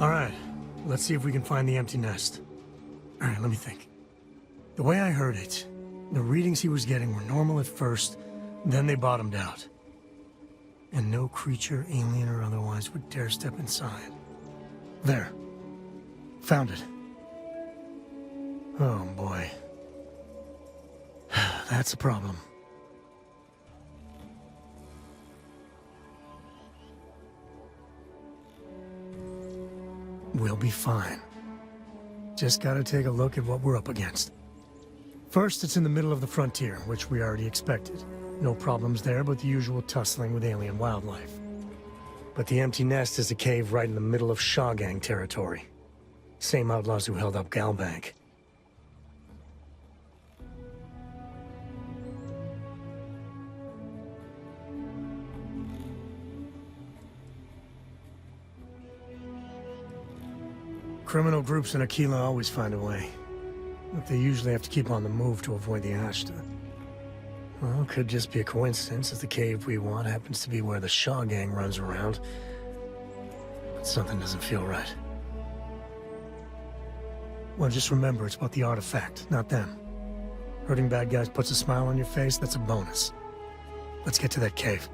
Alright, let's see if we can find the empty nest. Alright, let me think. The way I heard it, the readings he was getting were normal at first, then they bottomed out. And no creature, alien or otherwise, would dare step inside. There. Found it. Oh boy. That's a problem. We'll be fine. Just gotta take a look at what we're up against. First, it's in the middle of the frontier, which we already expected. No problems there, but the usual tussling with alien wildlife. But the empty nest is a cave right in the middle of Shaw Gang territory. Same outlaws who held up Galbank. Criminal groups in Aquila always find a way. But they usually have to keep on the move to avoid the Ashta. Well, it could just be a coincidence, as the cave we want happens to be where the Shaw Gang runs around. But something doesn't feel right. Well, just remember, it's about the artifact, not them. Hurting bad guys puts a smile on your face, that's a bonus. Let's get to that cave.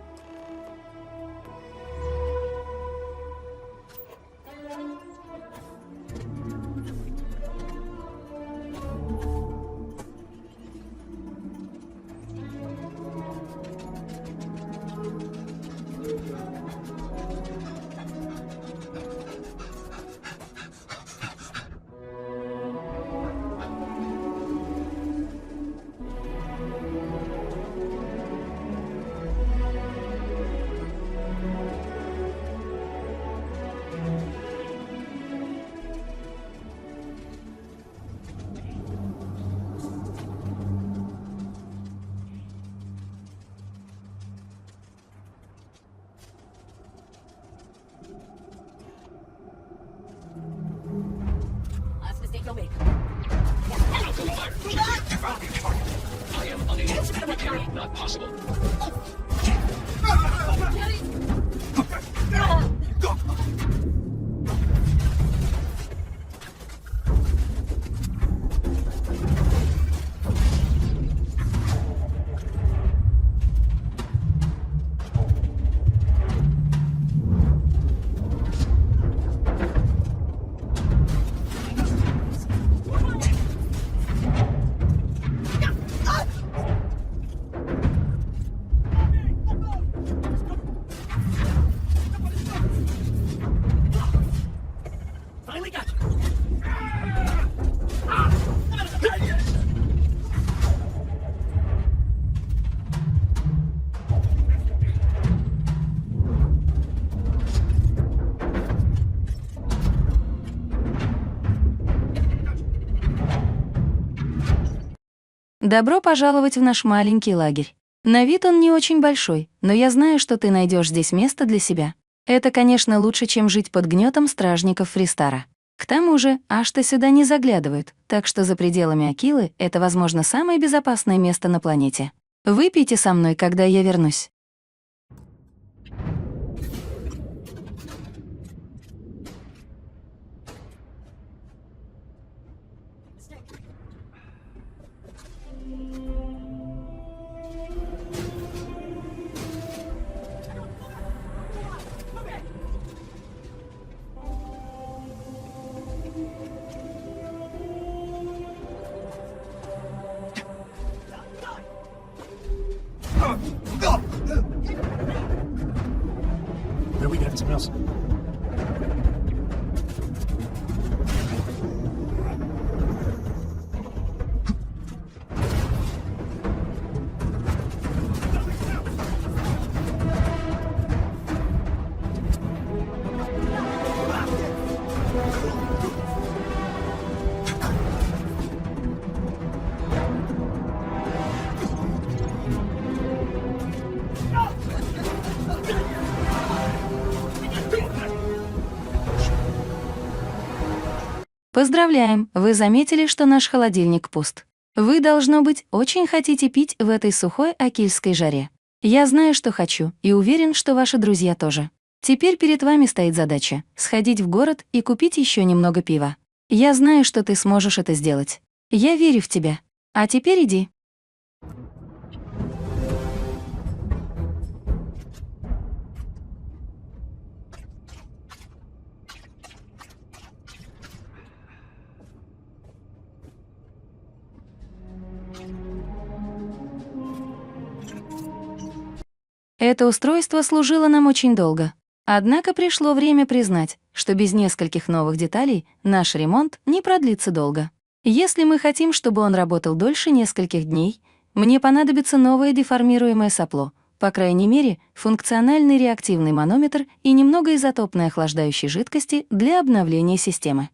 I am unable to repair it. Not possible. Добро пожаловать в наш маленький лагерь. На вид он не очень большой, но я знаю, что ты найдешь здесь место для себя. Это, конечно, лучше, чем жить под гнетом стражников Фристара. К тому же, Ашта сюда не заглядывают, так что за пределами Акилы это, возможно, самое безопасное место на планете. Выпейте со мной, когда я вернусь. There we got something else. Поздравляем, вы заметили, что наш холодильник пуст. Вы, должно быть, очень хотите пить в этой сухой акильской жаре. Я знаю, что хочу, и уверен, что ваши друзья тоже. Теперь перед вами стоит задача — сходить в город и купить еще немного пива. Я знаю, что ты сможешь это сделать. Я верю в тебя. А теперь иди. Это устройство служило нам очень долго. Однако пришло время признать, что без нескольких новых деталей наш ремонт не продлится долго. Если мы хотим, чтобы он работал дольше нескольких дней, мне понадобится новое деформируемое сопло, по крайней мере, функциональный реактивный манометр и немного изотопной охлаждающей жидкости для обновления системы.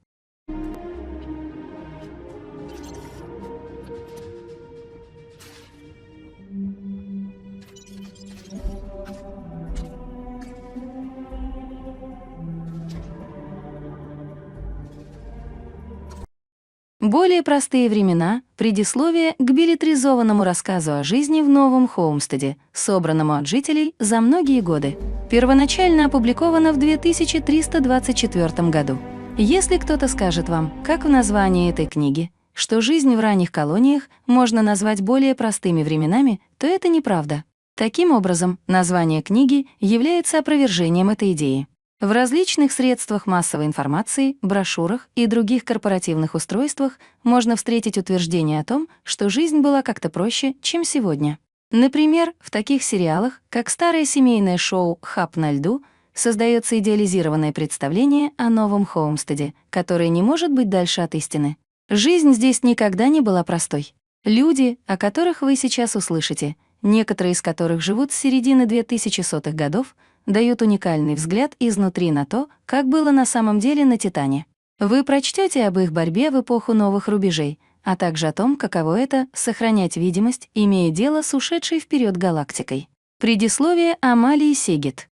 Более простые времена — предисловие к билетризованному рассказу о жизни в новом Хоумстеде, собранному от жителей за многие годы. Первоначально опубликовано в 2324 году. Если кто-то скажет вам, как в названии этой книги, что жизнь в ранних колониях можно назвать более простыми временами, то это неправда. Таким образом, название книги является опровержением этой идеи. В различных средствах массовой информации, брошюрах и других корпоративных устройствах можно встретить утверждение о том, что жизнь была как-то проще, чем сегодня. Например, в таких сериалах, как старое семейное шоу «Хап на льду», создается идеализированное представление о новом Хоумстеде, которое не может быть дальше от истины. Жизнь здесь никогда не была простой. Люди, о которых вы сейчас услышите, некоторые из которых живут с середины 2100-х годов, дают уникальный взгляд изнутри на то, как было на самом деле на Титане. Вы прочтете об их борьбе в эпоху новых рубежей, а также о том, каково это — сохранять видимость, имея дело с ушедшей вперед галактикой. Предисловие Амалии Сегет.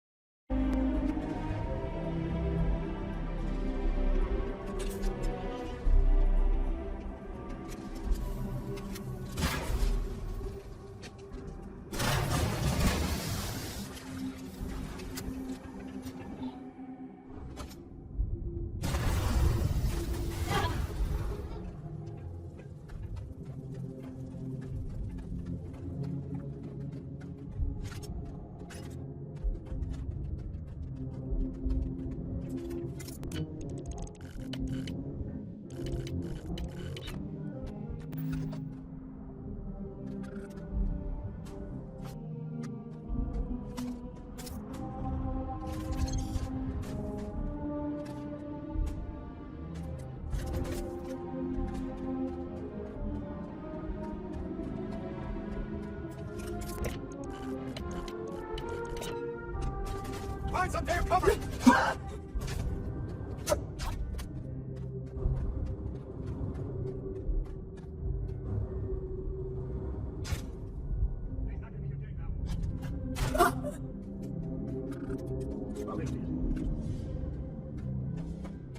Find some damn cover!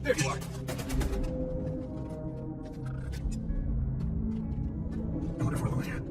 There you are. I wonder if we're alone here.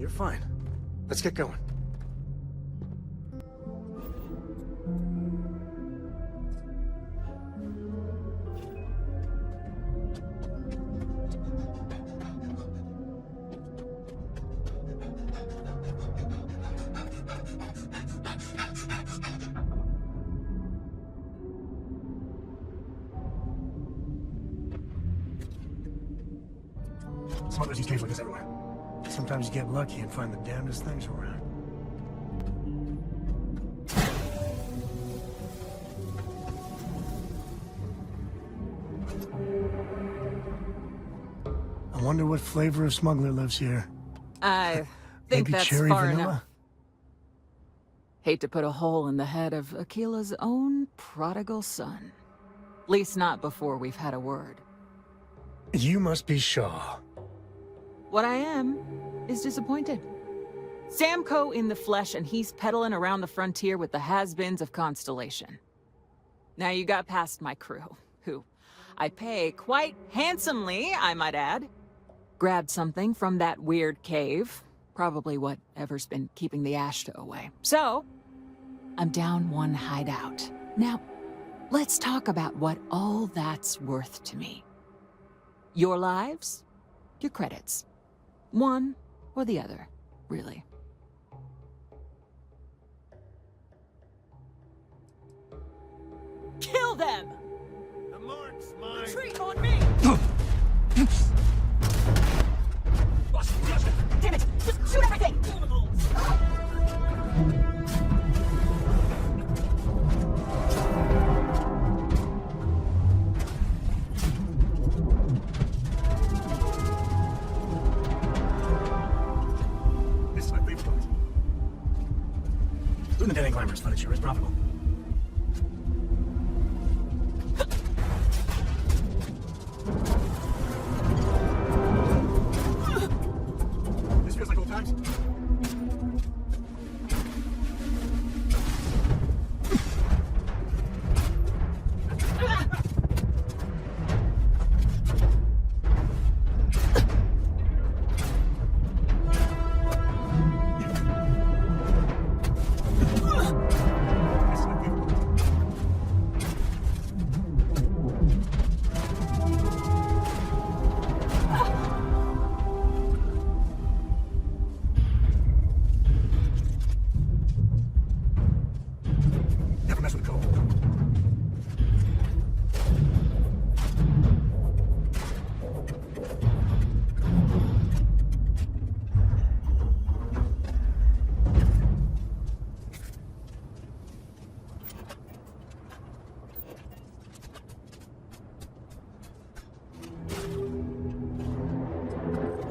You're fine. Let's get going. Smugglers use caves like this everywhere. Sometimes you get lucky and find the damnedest things around. I wonder what flavor of smuggler lives here. I think Maybe that's cherry far vanilla? enough. Hate to put a hole in the head of Akila's own prodigal son. Least not before we've had a word. You must be Shaw. What I am is disappointed. Samco in the flesh, and he's peddling around the frontier with the has-beens of Constellation. Now you got past my crew, who I pay quite handsomely, I might add. Grabbed something from that weird cave. Probably whatever's been keeping the Ashta away. So, I'm down one hideout. Now, let's talk about what all that's worth to me. Your lives, your credits. One or the other, really. Kill them! The mark's mine. Retreat on me! Damn it! Just shoot everything! This is my favorite part. Doing the dead end glamorous footage sure is profitable. This feels like old times. This is my favorite part. Never mess with the code.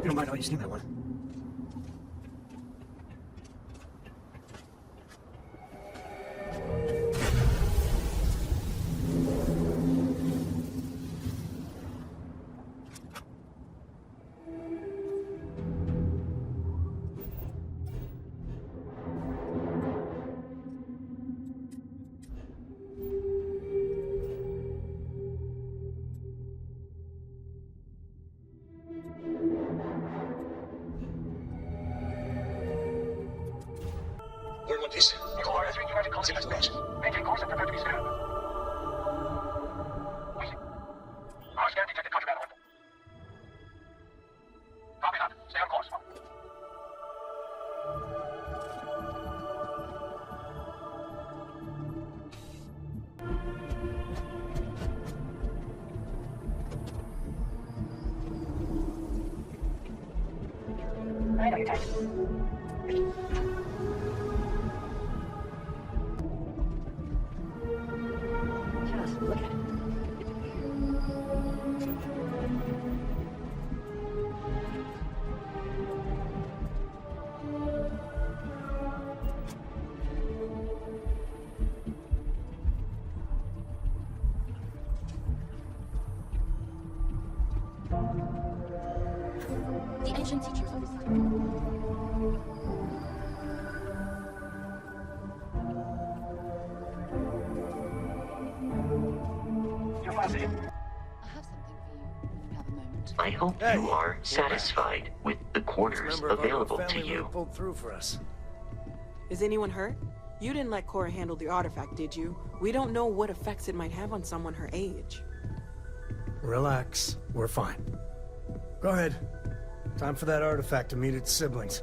You don't mind how you seen that one. Where in one piece? Eagle RS3 diverted close to destination. Maintain course and prepare to be scanned. Wait. Our scan detected contraband on. Copy that. Stay on course. I know your type. Just look at it. The ancient teachers of this Your fancy? I have something for you. If you have a moment. I hope Hey, you are we're back. satisfied with the quarters available to you. Pulled through for us. Is anyone hurt? You didn't let Cora handle the artifact, did you? We don't know what effects it might have on someone her age. Relax. We're fine. Go ahead. Time for that artifact to meet its siblings.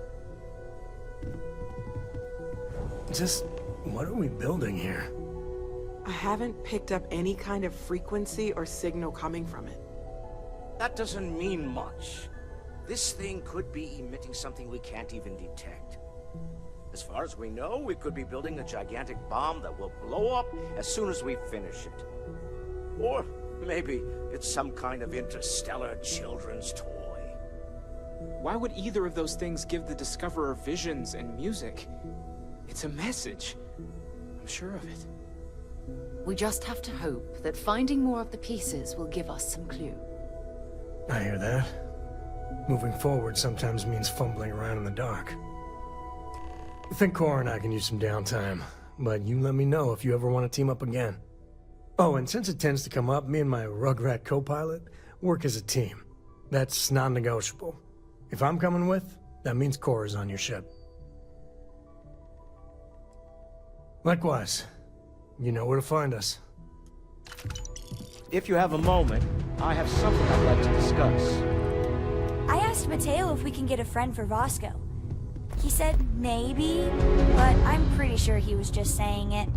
Just, what are we building here? I haven't picked up any kind of frequency or signal coming from it. That doesn't mean much. This thing could be emitting something we can't even detect. As far as we know, we could be building a gigantic bomb that will blow up as soon as we finish it. Or maybe it's some kind of interstellar children's toy. Why would either of those things give the Discoverer visions and music? It's a message. I'm sure of it. We just have to hope that finding more of the pieces will give us some clue. I hear that. Moving forward sometimes means fumbling around in the dark. I think Cora and I can use some downtime, but you let me know if you ever want to team up again. Oh, and since it tends to come up, me and my Rugrat co-pilot work as a team. That's non-negotiable. If I'm coming with, that means Cora's on your ship. Likewise, you know where to find us. If you have a moment, I have something I'd like to discuss. I asked Mateo if we can get a friend for Vasco. He said maybe, but I'm pretty sure he was just saying it.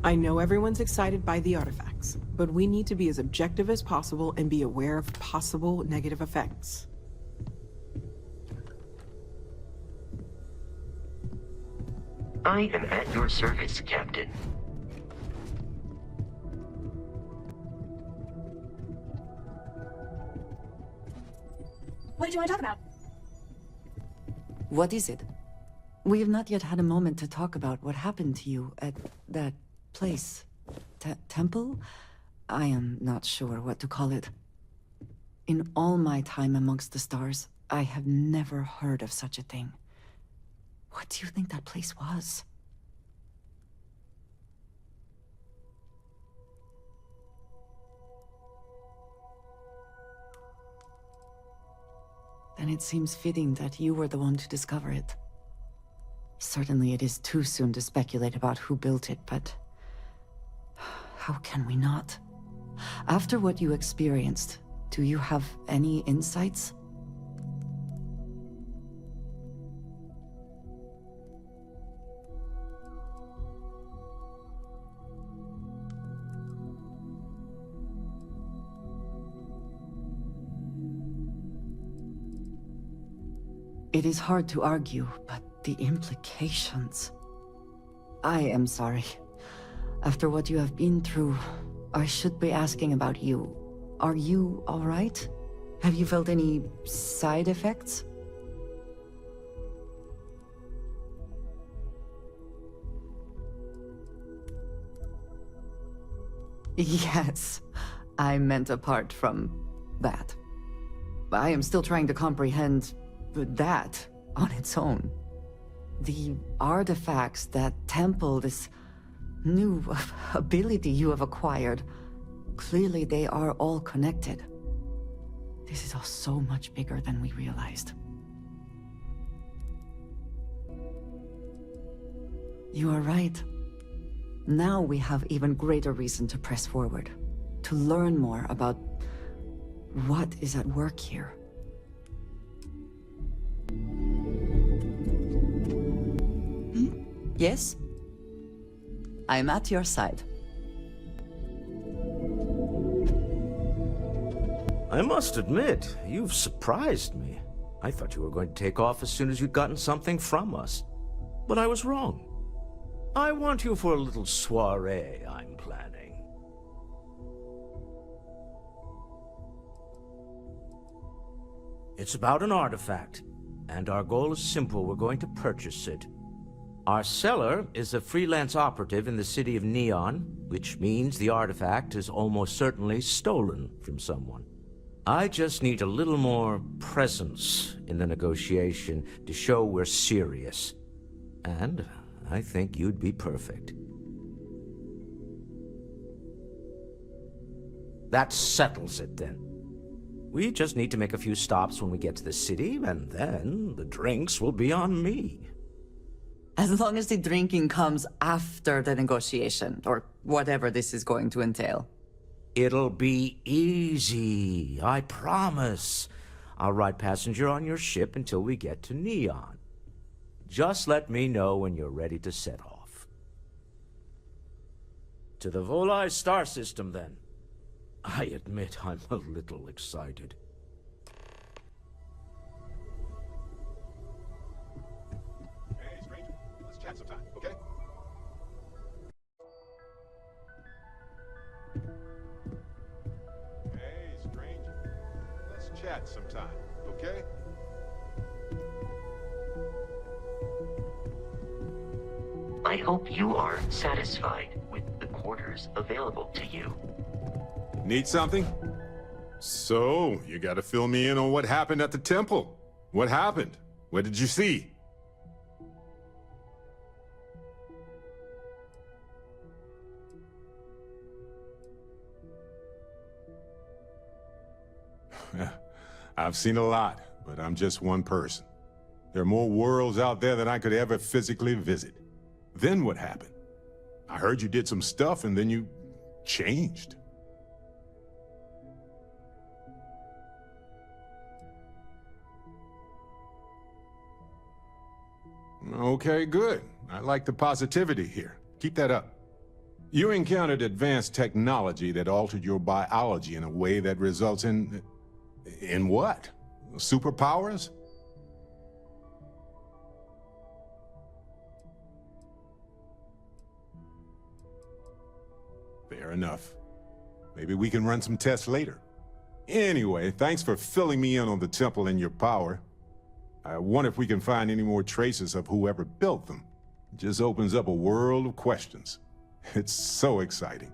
I know everyone's excited by the artifacts, but we need to be as objective as possible and be aware of possible negative effects. I am at your service, Captain. What did you want to talk about? What is it? We have not yet had a moment to talk about what happened to you at that place. Temple? I am not sure what to call it. In all my time amongst the stars, I have never heard of such a thing. What do you think that place was? Then it seems fitting that you were the one to discover it. Certainly it is too soon to speculate about who built it, but how can we not? After what you experienced, do you have any insights? It is hard to argue, but the implications... I am sorry. After what you have been through, I should be asking about you. Are you all right? Have you felt any side effects? Yes, I meant apart from that. I am still trying to comprehend that on its own. The artifacts, that temple, this new ability you have acquired, clearly they are all connected. This is all so much bigger than we realized. You are right. Now we have even greater reason to press forward, to learn more about what is at work here. Yes? I'm at your side. I must admit, you've surprised me. I thought you were going to take off as soon as you'd gotten something from us. But I was wrong. I want you for a little soiree I'm planning. It's about an artifact, and our goal is simple. We're going to purchase it. Our seller is a freelance operative in the city of Neon, which means the artifact is almost certainly stolen from someone. I just need a little more presence in the negotiation to show we're serious. And I think you'd be perfect. That settles it then. We just need to make a few stops when we get to the city, and then the drinks will be on me. As long as the drinking comes after the negotiation, or whatever this is going to entail. It'll be easy, I promise. I'll ride passenger on your ship until we get to Neon. Just let me know when you're ready to set off. To the Volai star system, then. I admit I'm a little excited. Hey, stranger. Let's chat sometime, okay? Hey, stranger. Let's chat sometime, okay? I hope you are satisfied with the quarters available to you. Need something? So, you gotta fill me in on what happened at the temple. What happened? What did you see? I've seen a lot, but I'm just one person. There are more worlds out there than I could ever physically visit. Then what happened? I heard you did some stuff and then you changed. Okay, good. I like the positivity here. Keep that up. You encountered advanced technology that altered your biology in a way that results in what? Superpowers? Fair enough. Maybe we can run some tests later. Anyway, thanks for filling me in on the temple and your power. I wonder if we can find any more traces of whoever built them. It just opens up a world of questions. It's so exciting.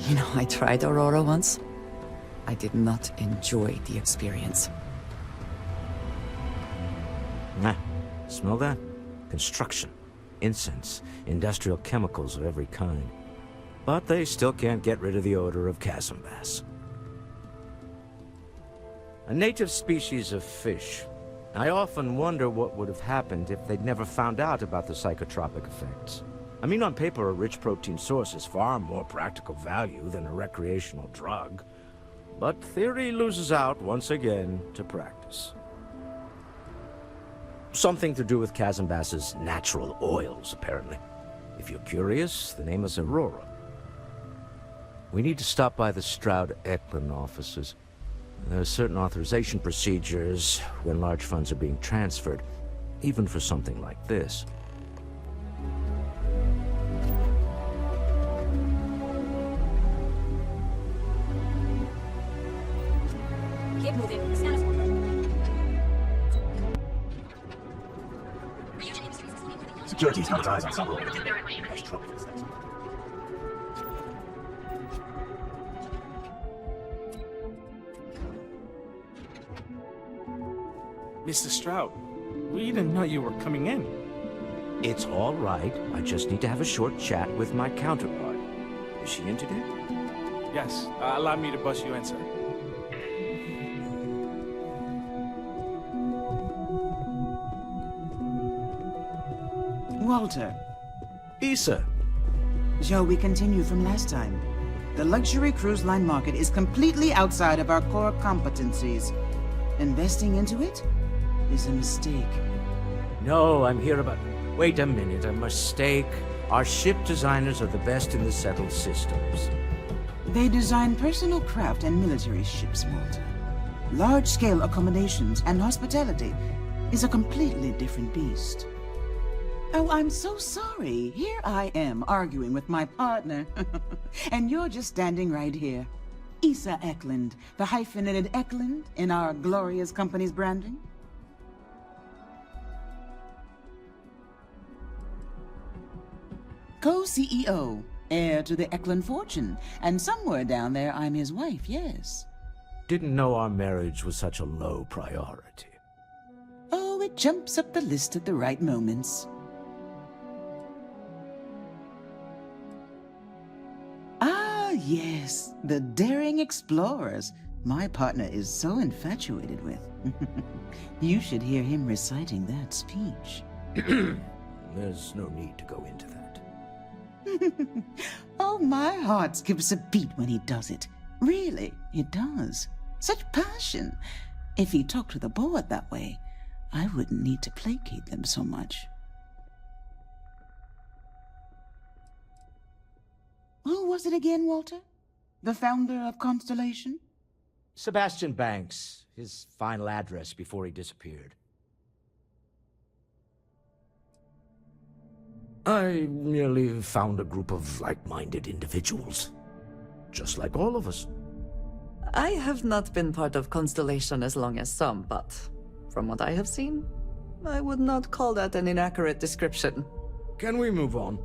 You know, I tried Aurora once. I did not enjoy the experience. Ah, smell that? Construction, incense, industrial chemicals of every kind. But they still can't get rid of the odor of chasm bass. A native species of fish. I often wonder what would have happened if they'd never found out about the psychotropic effects. I mean, on paper, a rich protein source is far more practical value than a recreational drug. But theory loses out once again to practice. Something to do with chasm bass's natural oils, apparently. If you're curious, the name is Aurora. We need to stop by the Stroud-Eklund offices. There are certain authorization procedures when large funds are being transferred, even for something like this. Keep moving. Status. Security team's eyes on some Mr. Stroud, we didn't know you were coming in. It's all right. I just need to have a short chat with my counterpart. Is she in today? Yes, allow me to bust you in, sir. Walter, Issa. shall we continue from last time? The luxury cruise line market is completely outside of our core competencies. Investing into it is a mistake. No, I'm here about... Wait a minute, a mistake. Our ship designers are the best in the settled systems. They design personal craft and military ships, Walter. Large-scale accommodations and hospitality is a completely different beast. Oh, I'm so sorry. Here I am arguing with my partner. And you're just standing right here. Issa Eklund, the hyphenated Eklund in our glorious company's branding. Co-CEO, Heir to the Eklund fortune, and somewhere down there I'm his wife, yes. Didn't know our marriage was such a low priority. Oh, it jumps up the list at the right moments. Ah, yes, the daring explorers. My partner is so infatuated with. You should hear him reciting that speech. There's no need to go into that. Oh, my heart skips a beat when he does it. Really, it does. Such passion. If he talked to the board that way, I wouldn't need to placate them so much. Who was it again, Walter? The founder of Constellation? Sebastian Banks, his final address before he disappeared. I merely found a group of like-minded individuals. Just like all of us. I have not been part of Constellation as long as some, but from what I have seen, I would not call that an inaccurate description. Can we move on?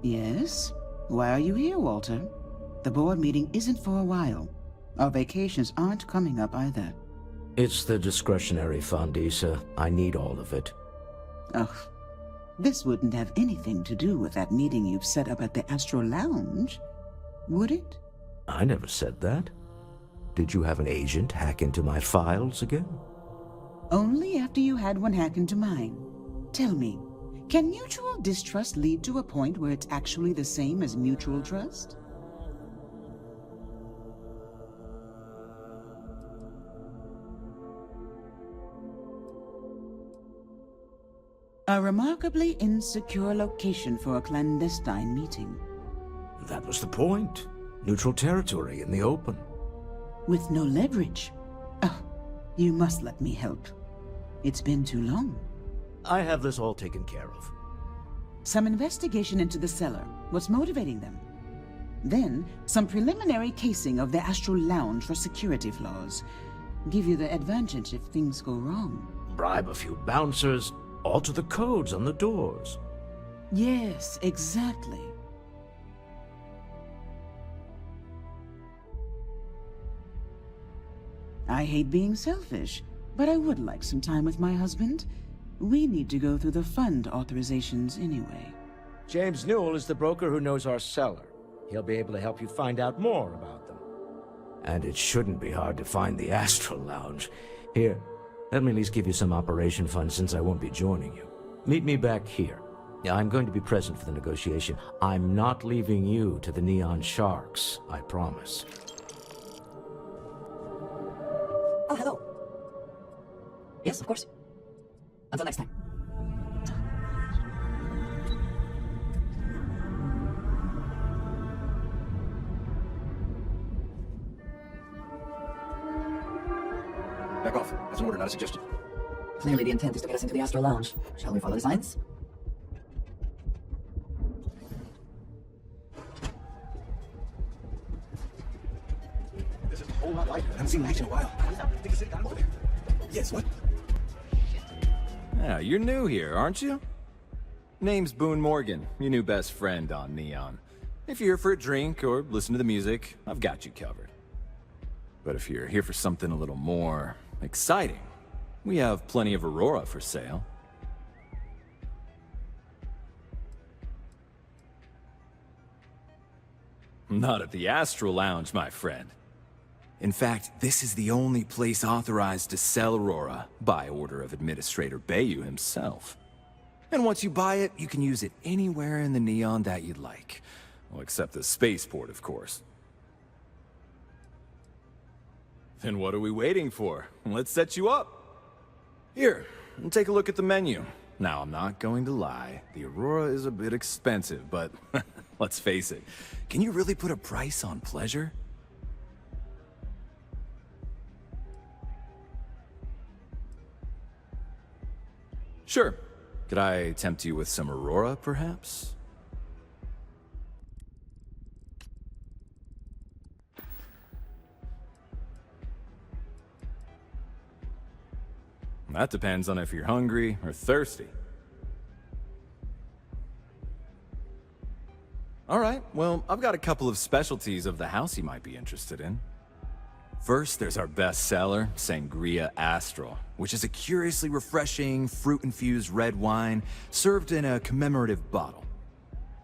Yes? Why are you here, Walter? The board meeting isn't for a while. Our vacations aren't coming up either. It's the discretionary fund, Issa. I need all of it. Ugh. This wouldn't have anything to do with that meeting you've set up at the Astro Lounge, would it? I never said that. Did you have an agent hack into my files again? Only after you had one hack into mine. Tell me, can mutual distrust lead to a point where it's actually the same as mutual trust? A remarkably insecure location for a clandestine meeting. That was the point. Neutral territory in the open. With no leverage. Oh, you must let me help. It's been too long. I have this all taken care of. Some investigation into the cellar. What's motivating them? Then, some preliminary casing of the Astral Lounge for security flaws. Give you the advantage if things go wrong. Bribe a few bouncers, alter the codes on the doors. Yes, exactly. I hate being selfish, but I would like some time with my husband. We need to go through the fund authorizations anyway. James Newell is the broker who knows our cellar. He'll be able to help you find out more about them. And it shouldn't be hard to find the Astral Lounge. Here, let me at least give you some operation funds since I won't be joining you. Meet me back here. I'm going to be present for the negotiation. I'm not leaving you to the Neon Sharks, I promise. Oh, hello. Yes, of course. Until next time. Back off. That's an order, not a suggestion. Clearly the intent is to get us into the Astro Lounge. Shall we follow the signs? This is a whole lot lighter. I haven't seen lights in a while. Take a sit down over there. Yes, what? Yeah, you're new here, aren't you? Name's Boone Morgan, your new best friend on Neon. If you're here for a drink or listen to the music, I've got you covered. But if you're here for something a little more exciting, we have plenty of Aurora for sale. Not at the Astral Lounge, my friend. In fact, this is the only place authorized to sell Aurora by order of Administrator Bayou himself. And once you buy it, you can use it anywhere in the Neon that you'd like. Well, except the spaceport, of course. Then what are we waiting for? Let's set you up. Here, take a look at the menu. Now, I'm not going to lie. The Aurora is a bit expensive, but let's face it. Can you really put a price on pleasure? Sure. Could I tempt you with some Aurora, perhaps? That depends on if you're hungry or thirsty. All right, well, I've got a couple of specialties of the house you might be interested in. First, there's our best seller, Sangria Astral, which is a curiously refreshing, fruit-infused red wine served in a commemorative bottle.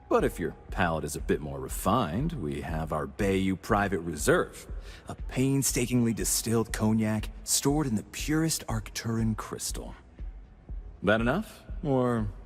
But if your palate is a bit more refined, we have our Bayou Private Reserve, a painstakingly distilled cognac stored in the purest Arcturan crystal. That enough? Or